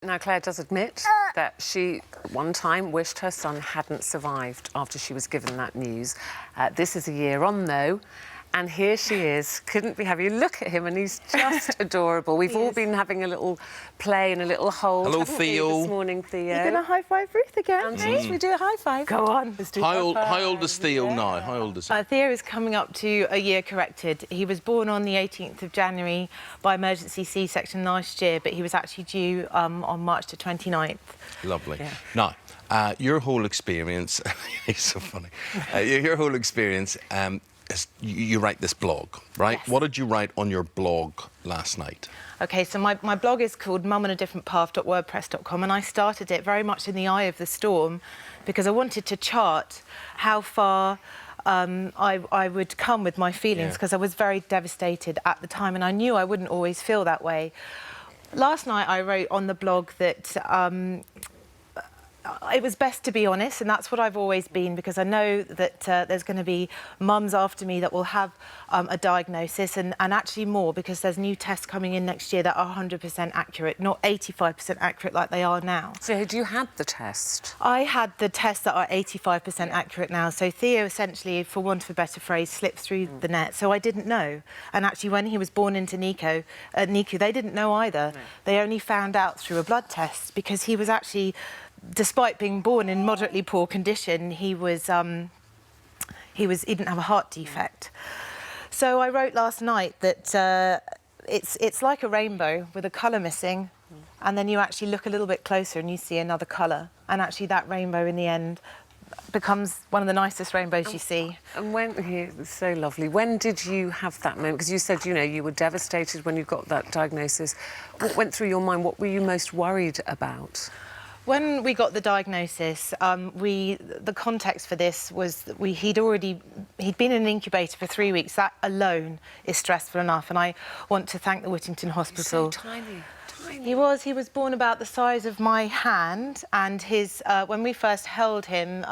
Now, Claire does admit that she, one time, wished her son hadn't survived after she was given that news. This is a year on, though, and here she is. Couldn't be happier. Look at him, and he's just adorable. We've all been having a little play and a little hold. Hello, Theo. This morning, Theo. You're going to high-five Ruth again? Should we do a high-five? Go on. Let's do How high-five. old is Theo now? How old is he? Theo is coming up to a year corrected. He was born on the 18th of January by emergency C-section last year, but he was actually due on March the 29th. Lovely. Yeah. Now, your whole experience... He's so funny. Your whole experience... you write this blog, right? Yes. What did you write on your blog last night? OK, so my blog is called mumonadifferentpath.wordpress.com, and I started it very much in the eye of the storm because I wanted to chart how far I would come with my feelings, because I was very devastated at the time, and I knew I wouldn't always feel that way. Last night I wrote on the blog that it was best to be honest, and that's what I've always been, because I know that there's going to be mums after me that will have a diagnosis, and actually more, because there's new tests coming in next year that are 100% accurate, not 85% accurate like they are now. So had you had the test? I had the tests that are 85% accurate now. So Theo essentially, for want of a better phrase, slipped through the net. So I didn't know. And actually, when he was born into NICU, they didn't know either. No. They only found out through a blood test, because he was actually... Despite being born in moderately poor condition, he didn't have a heart defect. So I wrote last night that it's like a rainbow with a colour missing, and then you actually look a little bit closer and you see another colour, and actually that rainbow in the end becomes one of the nicest rainbows you see. And it's so lovely. When did you have that moment? Because you said, you know, you were devastated when you got that diagnosis. What went through your mind? What were you most worried about? When we got the diagnosis, the context for this was that he'd been in an incubator for 3 weeks. That alone is stressful enough, and I want to thank the Whittington Hospital. So tiny, tiny. He was born about the size of my hand, and when we first held him,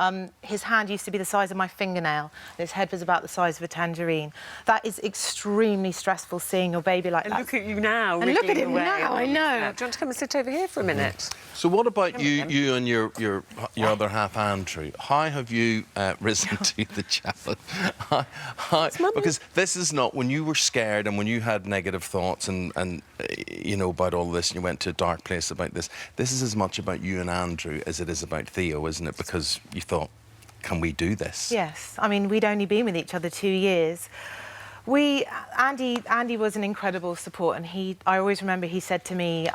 his hand used to be the size of my fingernail. His head was about the size of a tangerine. That is extremely stressful, seeing your baby like that. And look at you now. And look at him away. now, I know. Do you want to come and sit over here for a minute? So what about you and your other half, Andrew? How have you risen to the challenge? Because this is not when you were scared and when you had negative thoughts and you know, about all this, and you went to a dark place about this. This is as much about you and Andrew as it is about Theo, isn't it? Because you thought, can we do this? Yes. I mean, we'd only been with each other 2 years. Andy was an incredible support, and I always remember he said to me,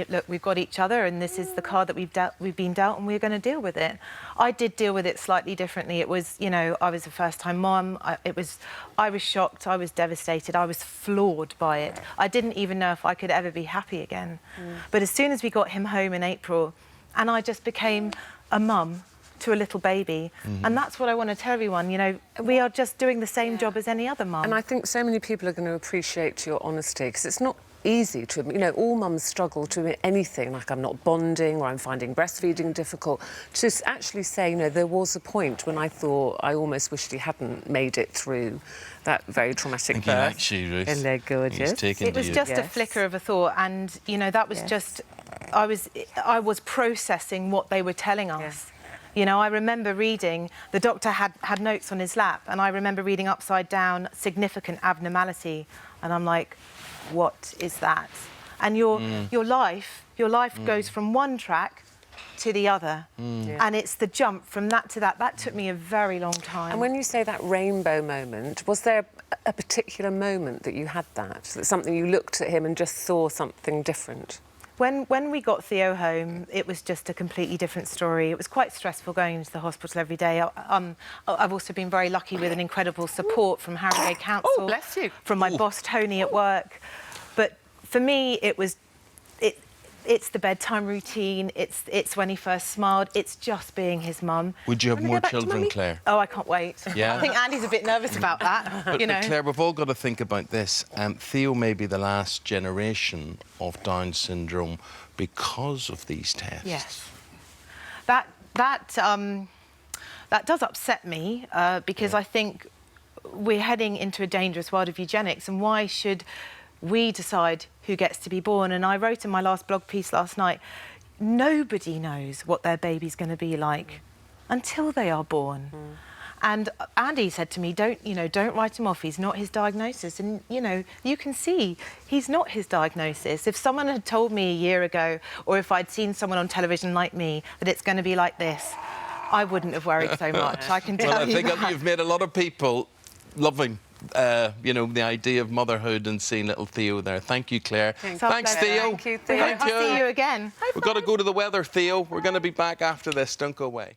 look, we've got each other, and this is the card that we've been dealt, and we're going to deal with it. I did deal with it slightly differently. It was, you know, I was a first-time mum. I was shocked. I was devastated. I was floored by it. I didn't even know if I could ever be happy again. But as soon as we got him home in April, and I just became a mum to a little baby. And that's what I want to tell everyone, you know, we are just doing the same job as any other mum. And I think so many people are going to appreciate your honesty, because it's not easy to admit. You know, all mums struggle to admit anything, like I'm not bonding or I'm finding breastfeeding difficult. To actually say, you know, there was a point when I thought I almost wished he hadn't made it through that very traumatic birth. He likes you, Ruth. Isn't that gorgeous? It was just a flicker of a thought, and, you know, that was just... I was processing what they were telling us. You know, I remember reading, the doctor had notes on his lap, and I remember reading upside down, significant abnormality, and I'm like, what is that? And your life goes from one track to the other, and it's the jump from that to that. That took me a very long time. And when you say that rainbow moment, was there a particular moment that you had that something you looked at him and just saw something different? When we got Theo home, it was just a completely different story. It was quite stressful going into the hospital every day. I've also been very lucky with an incredible support from Harrogate Council. Oh, bless you. From my boss, Tony, at work. But for me, it's the bedtime routine. It's when he first smiled. It's just being his mum. Would you have more children, Claire? Oh, I can't wait. Yeah? I think Andy's a bit nervous about that, but, you know. But Claire, we've all got to think about this. Theo may be the last generation of Down syndrome because of these tests. Yes. That does upset me, because I think we're heading into a dangerous world of eugenics, and why should we decide who gets to be born? And I wrote in my last blog piece last night, nobody knows what their baby's going to be like until they are born. And Andy said to me, don't write him off. He's not his diagnosis. And, you can see he's not his diagnosis. If someone had told me a year ago, or if I'd seen someone on television like me, that it's going to be like this, I wouldn't have worried so much. I can tell you Well, I think that. you've made a lot of people loving, the idea of motherhood and seeing little Theo there. Thank you, Claire. Thanks, Theo. Thank you, Theo. I'll see you again. We've got to go to the weather, Theo. We're going to be back after this. Don't go away.